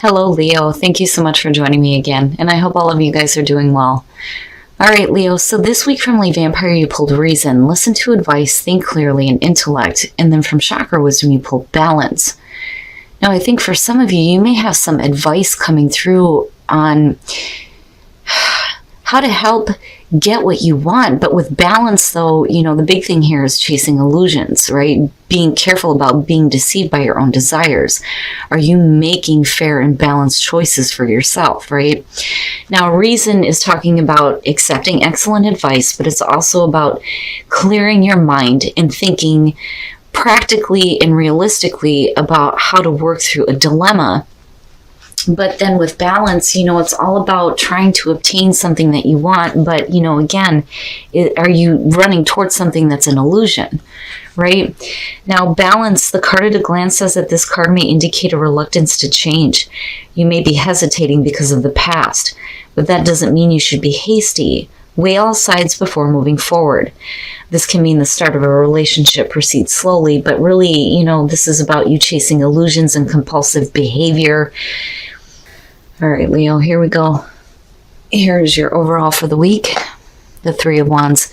Hello, Leo. Thank you so much for joining me again, and I hope all of you guys are doing well. All right, Leo, so this week from Lee Vampire, you pulled reason, listen to advice, think clearly, and intellect, and then from Chakra Wisdom, you pulled balance. Now, I think for some of you, you may have some advice coming through on how to help get what you want. But with balance, though, the big thing here is chasing illusions, right? Being careful about being deceived by your own desires. Are you making fair and balanced choices for yourself, right? Now, reason is talking about accepting excellent advice, but it's also about clearing your mind and thinking practically and realistically about how to work through a dilemma. But then with balance, it's all about trying to obtain something that you want. But, again, are you running towards something that's an illusion, right? Now, balance, the card at a glance says that this card may indicate a reluctance to change. You may be hesitating because of the past, but that doesn't mean you should be hasty. Weigh all sides before moving forward. This can mean the start of a relationship proceeds slowly, but really, this is about you chasing illusions and compulsive behavior. All right, Leo, here we go. Here's your overall for the week, the Three of Wands.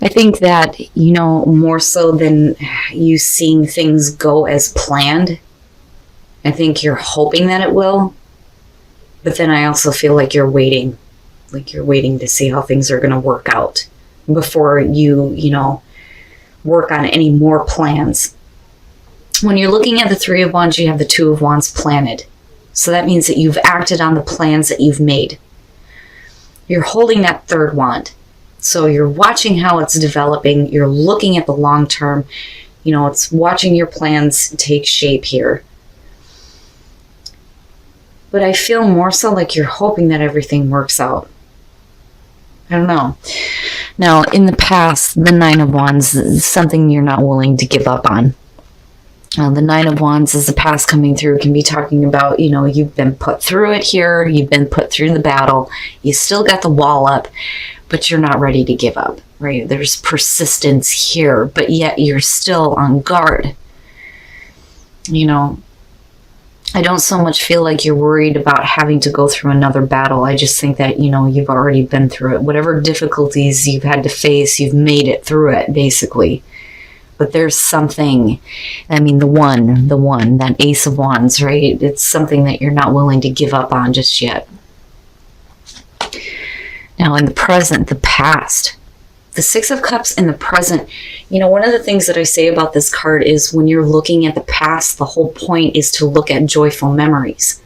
I think that, more so than you seeing things go as planned, I think you're hoping that it will. But then I also feel like you're waiting to see how things are going to work out before you, work on any more plans. When you're looking at the Three of Wands, you have the Two of Wands planted. So that means that you've acted on the plans that you've made. You're holding that third wand. So you're watching how it's developing. You're looking at the long term. It's watching your plans take shape here. But I feel more so like you're hoping that everything works out. I don't know. Now, in the past, the Nine of Wands is something you're not willing to give up on. The Nine of Wands is the past coming through. It can be talking about, you've been put through it here. You've been put through the battle. You still got the wall up, but you're not ready to give up, right? There's persistence here, but yet you're still on guard. I don't so much feel like you're worried about having to go through another battle. I just think that, you've already been through it. Whatever difficulties you've had to face, you've made it through it, basically. But there's something, the one, that Ace of Wands, right? It's something that you're not willing to give up on just yet. Now, in the present, the past, the Six of Cups in the present, one of the things that I say about this card is when you're looking at the past, the whole point is to look at joyful memories,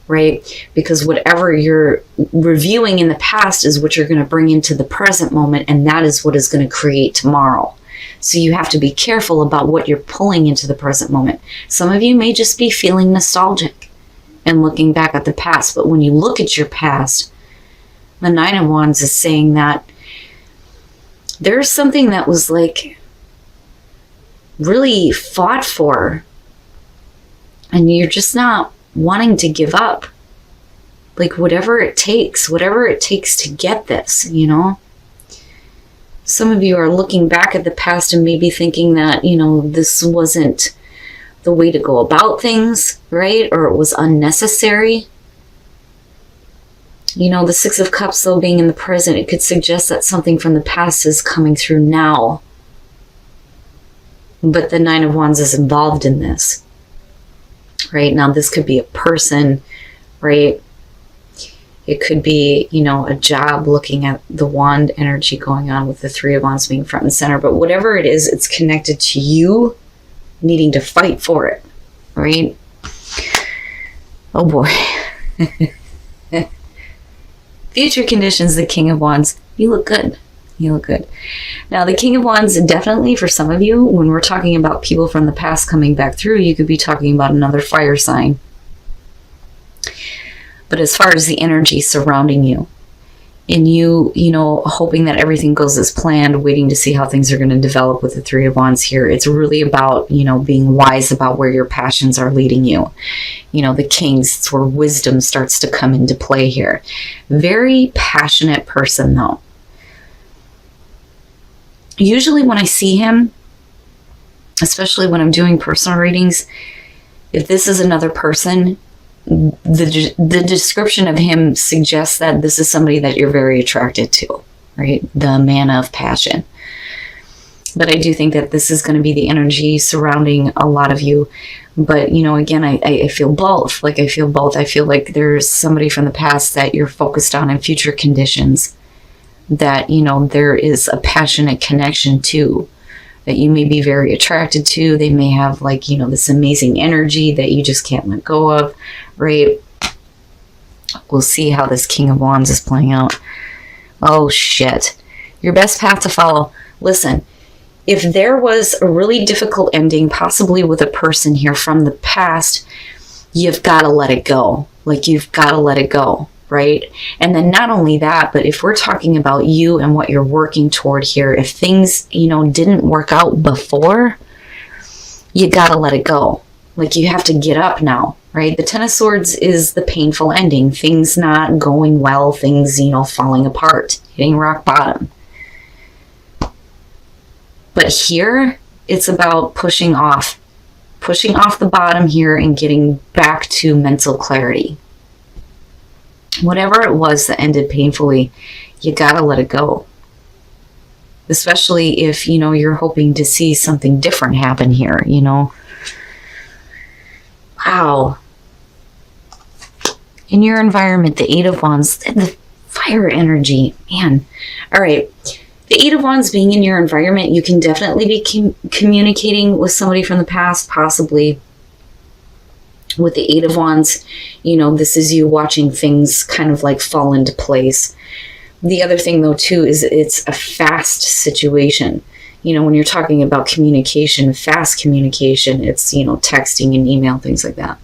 right? Because whatever you're reviewing in the past is what you're going to bring into the present moment, and that is what is going to create tomorrow. So you have to be careful about what you're pulling into the present moment. Some of you may just be feeling nostalgic and looking back at the past. But when you look at your past, the Nine of Wands is saying that there's something that was really fought for. And you're just not wanting to give up. Whatever it takes to get this, Some of you are looking back at the past and maybe thinking that, this wasn't the way to go about things, right? Or it was unnecessary. The Six of Cups, though, being in the present, it could suggest that something from the past is coming through now. But the Nine of Wands is involved in this, right? Now, this could be a person, right? It could be, a job, looking at the wand energy going on with the Three of Wands being front and center. But whatever it is, it's connected to you needing to fight for it, right? Oh boy. Future conditions, the King of Wands. You look good. Now, the King of Wands, definitely for some of you, when we're talking about people from the past coming back through, you could be talking about another fire sign. But as far as the energy surrounding you, and you hoping that everything goes as planned, waiting to see how things are going to develop with the Three of Wands here, it's really about, being wise about where your passions are leading you. The Kings, it's where wisdom starts to come into play here. Very passionate person, though. Usually when I see him, especially when I'm doing personal readings, if this is another person, the description of him suggests that this is somebody that you're very attracted to, right? The man of passion. But I do think that this is going to be the energy surrounding a lot of you. But, you know, again, I feel both. Like, I feel both. I feel like there's somebody from the past that you're focused on in future conditions that, you know, there is a passionate connection to, that you may be very attracted to. They may have, like, you know, this amazing energy that you just can't let go of, right? We'll see how this King of Wands is playing out. Oh, shit. Your best path to follow. Listen. If there was a really difficult ending, possibly with a person here from the past, you've got to let it go. Like, you've got to let it go, right? And then not only that, but if we're talking about you and what you're working toward here, if things, you know, didn't work out before, you got to let it go. Like, you have to get up now, right? The Ten of Swords is the painful ending. Things not going well, things, you know, falling apart, hitting rock bottom. But here, it's about pushing off the bottom here and getting back to mental clarity. Whatever it was that ended painfully, you gotta let it go. Especially if, you know, you're hoping to see something different happen here, you know. Wow. In your environment, the Eight of Wands, the fire energy, man. All right. The Eight of Wands being in your environment, you can definitely be communicating with somebody from the past, possibly. With the Eight of Wands, you know, this is you watching things kind of like fall into place. The other thing, though, too, is it's a fast situation. You know, when you're talking about communication, fast communication, it's, you know, texting and email, things like that.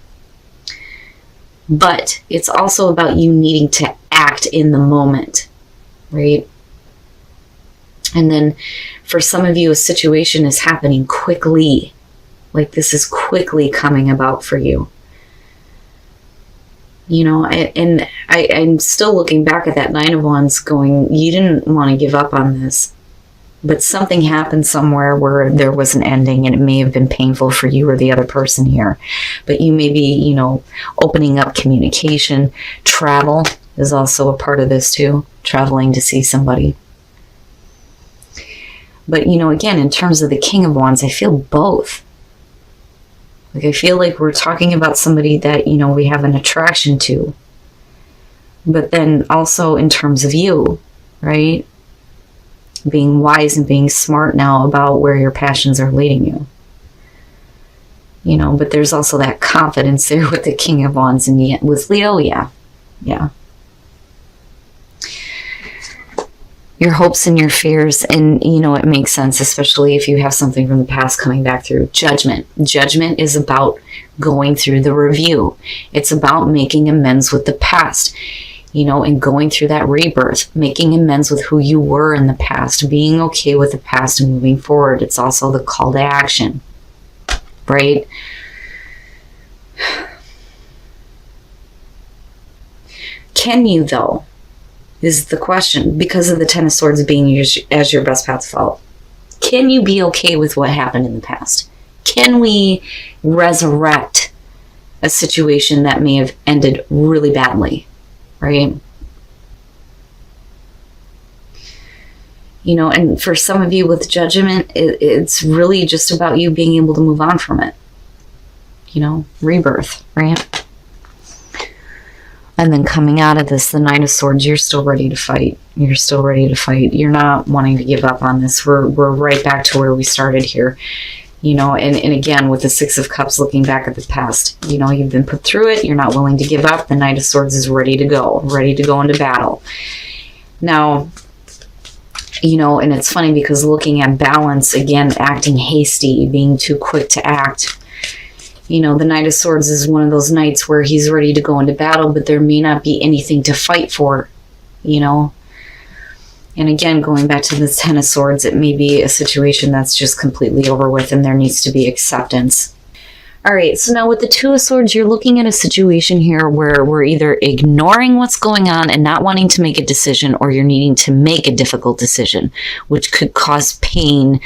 But it's also about you needing to act in the moment, right? And then for some of you, a situation is happening quickly. Like, this is quickly coming about for you. You know, and I'm still looking back at that Nine of Wands going, you didn't want to give up on this. But something happened somewhere where there was an ending, and it may have been painful for you or the other person here. But you may be, you know, opening up communication. Travel is also a part of this too. Traveling to see somebody. But, you know, again, in terms of the King of Wands, I feel both. Like, I feel like we're talking about somebody that, you know, we have an attraction to. But then also in terms of you, right? Being wise and being smart now about where your passions are leading you. You know, but there's also that confidence there with the King of Wands and yet with Leo, yeah. Your hopes and your fears, and, you know, it makes sense, especially if you have something from the past coming back through. Judgment. Judgment is about going through the review. It's about making amends with the past, you know, and going through that rebirth, making amends with who you were in the past, being okay with the past and moving forward. It's also the call to action, right? Can you, though? Is the question, because of the Ten of Swords being as your best path to follow. Can you be okay with what happened in the past? Can we resurrect a situation that may have ended really badly, right? You know, and for some of you with Judgment, it's really just about you being able to move on from it. You know, rebirth, right? And then coming out of this, the Nine of Swords, you're still ready to fight. You're still ready to fight. You're not wanting to give up on this. We're right back to where we started here. You know, and again, with the Six of Cups looking back at the past, you know, you've been put through it. You're not willing to give up. The Knight of Swords is ready to go into battle. Now, you know, and it's funny because looking at balance, again, acting hasty, being too quick to act. You know, the Knight of Swords is one of those knights where he's ready to go into battle, but there may not be anything to fight for, you know. And again, going back to the Ten of Swords, it may be a situation that's just completely over with and there needs to be acceptance. All right, so now with the Two of Swords, you're looking at a situation here where we're either ignoring what's going on and not wanting to make a decision, or you're needing to make a difficult decision, which could cause pain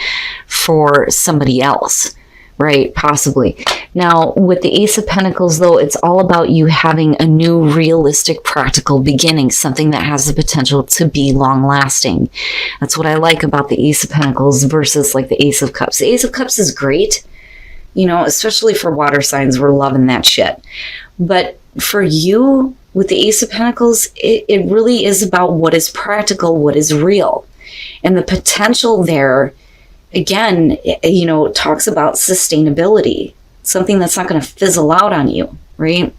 for somebody else. right? Possibly. Now, with the Ace of Pentacles, though, it's all about you having a new, realistic, practical beginning, something that has the potential to be long-lasting. That's what I like about the Ace of Pentacles versus like the Ace of Cups. The Ace of Cups is great, you know, especially for water signs. We're loving that shit. But for you, with the Ace of Pentacles, it really is about what is practical, what is real. And the potential there, again, you know, talks about sustainability, something that's not going to fizzle out on you, right?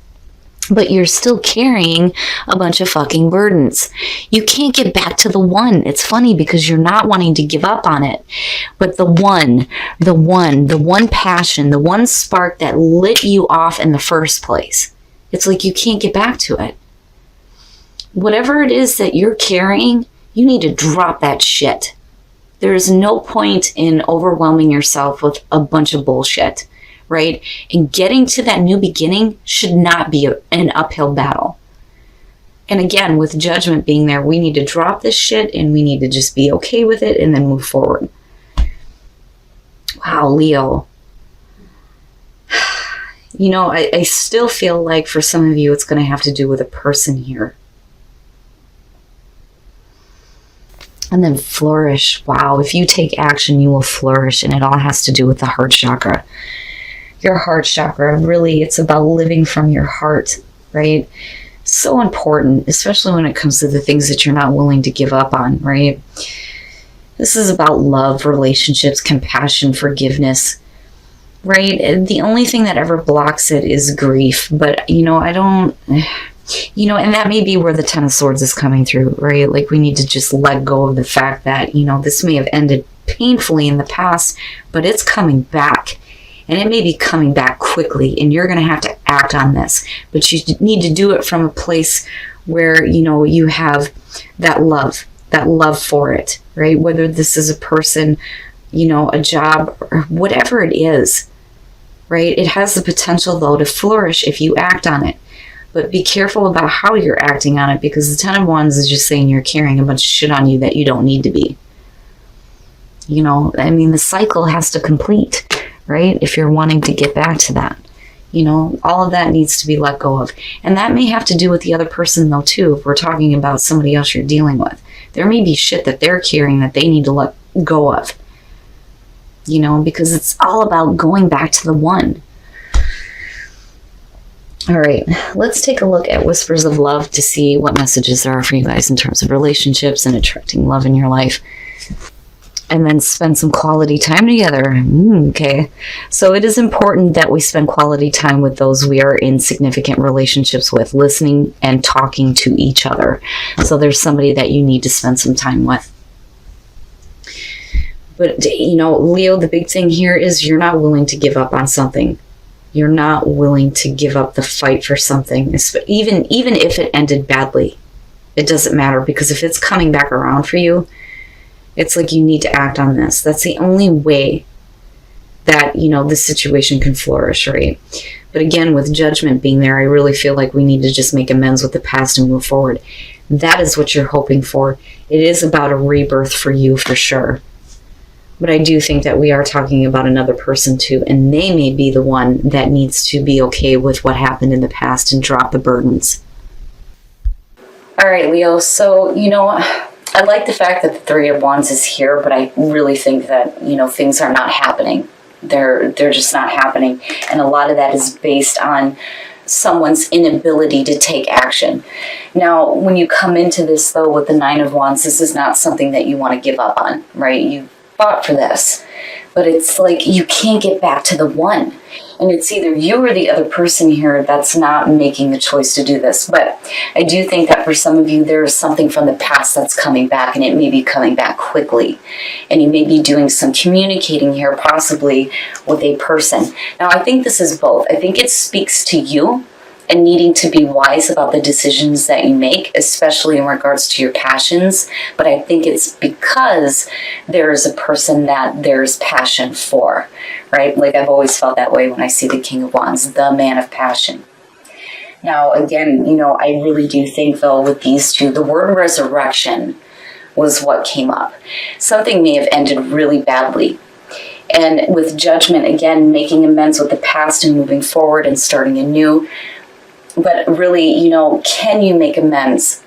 But you're still carrying a bunch of fucking burdens. You can't get back to the one. It's funny because you're not wanting to give up on it. But the one passion, the one spark that lit you off in the first place, it's like you can't get back to it. Whatever it is that you're carrying, you need to drop that shit. There is no point in overwhelming yourself with a bunch of bullshit, right? And getting to that new beginning should not be an uphill battle. And again, with Judgment being there, we need to drop this shit and we need to just be okay with it and then move forward. Wow, Leo. You know, I still feel like for some of you, it's going to have to do with a person here. And then flourish. Wow, if you take action, you will flourish. And it all has to do with the heart chakra. Your heart chakra, really, it's about living from your heart, right? So important, especially when it comes to the things that you're not willing to give up on, right? This is about love, relationships, compassion, forgiveness, right? And the only thing that ever blocks it is grief. But, you know, and that may be where the Ten of Swords is coming through, right? Like we need to just let go of the fact that, you know, this may have ended painfully in the past, but it's coming back. And it may be coming back quickly, and you're going to have to act on this. But you need to do it from a place where, you know, you have that love for it, right? Whether this is a person, you know, a job, or whatever it is, right? It has the potential, though, to flourish if you act on it. But be careful about how you're acting on it, because the Ten of Wands is just saying you're carrying a bunch of shit on you that you don't need to be. You know, I mean, the cycle has to complete, right? If you're wanting to get back to that, you know, all of that needs to be let go of. And that may have to do with the other person, though, too. If we're talking about somebody else you're dealing with, there may be shit that they're carrying that they need to let go of, you know, because it's all about going back to the one. All right, let's take a look at Whispers of Love to see what messages there are for you guys in terms of relationships and attracting love in your life. And then spend some quality time together. Okay. So it is important that we spend quality time with those we are in significant relationships with, listening and talking to each other. So there's somebody that you need to spend some time with. But, you know, Leo, the big thing here is you're not willing to give up on something. You're not willing to give up the fight for something, even if it ended badly. It doesn't matter, because if it's coming back around for you, it's like you need to act on this. That's the only way that, you know, this situation can flourish, right? But again, with Judgment being there, I really feel like we need to just make amends with the past and move forward. That is what you're hoping for. It is about a rebirth for you, for sure. But I do think that we are talking about another person too, and they may be the one that needs to be okay with what happened in the past and drop the burdens. All right, Leo. So, you know, I like the fact that the Three of Wands is here, but I really think that, you know, things are not happening. They're just not happening. And a lot of that is based on someone's inability to take action. Now, when you come into this, though, with the Nine of Wands, this is not something that you want to give up on, right? You fought for this, but it's like you can't get back to the one. And it's either you or the other person here that's not making the choice to do this. But I do think that for some of you, there is something from the past that's coming back, and it may be coming back quickly. And you may be doing some communicating here, possibly with a person. Now, I think this is both. I think it speaks to you and needing to be wise about the decisions that you make, especially in regards to your passions. But I think it's because there is a person that there's passion for, right? Like I've always felt that way when I see the King of Wands, the man of passion. Now, again, you know, I really do think, though, with these two, the word resurrection was what came up. Something may have ended really badly. And with Judgment, again, making amends with the past and moving forward and starting anew. But really, can you make amends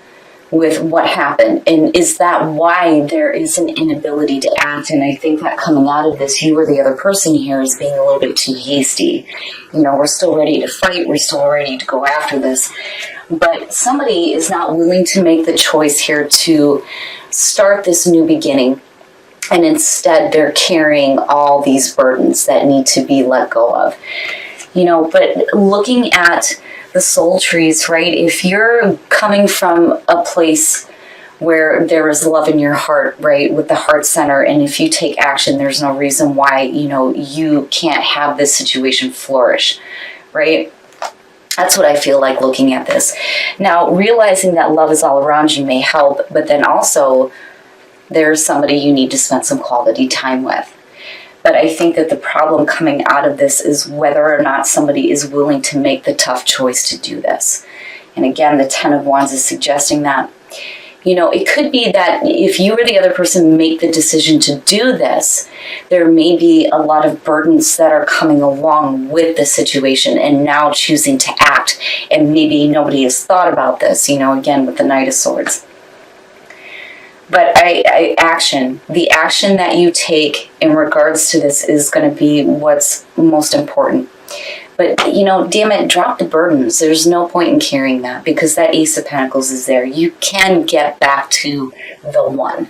with what happened? And is that why there is an inability to act? And I think that coming out of this, you or the other person here is being a little bit too hasty. We're still ready to fight. We're still ready to go after this. But somebody is not willing to make the choice here to start this new beginning. And instead, they're carrying all these burdens that need to be let go of. But looking at the soul trees, right? If you're coming from a place where there is love in your heart, right, with the heart center, and if you take action, there's no reason why, you can't have this situation flourish, right? That's what I feel like looking at this. Now, realizing that love is all around you may help, but then also there's somebody you need to spend some quality time with. But I think that the problem coming out of this is whether or not somebody is willing to make the tough choice to do this. And again, the Ten of Wands is suggesting that, it could be that if you or the other person make the decision to do this, there may be a lot of burdens that are coming along with the situation and now choosing to act. And maybe nobody has thought about this, again, with the Knight of Swords. But the action that you take in regards to this is going to be what's most important. But, damn it, drop the burdens. There's no point in carrying that because that Ace of Pentacles is there. You can get back to the one.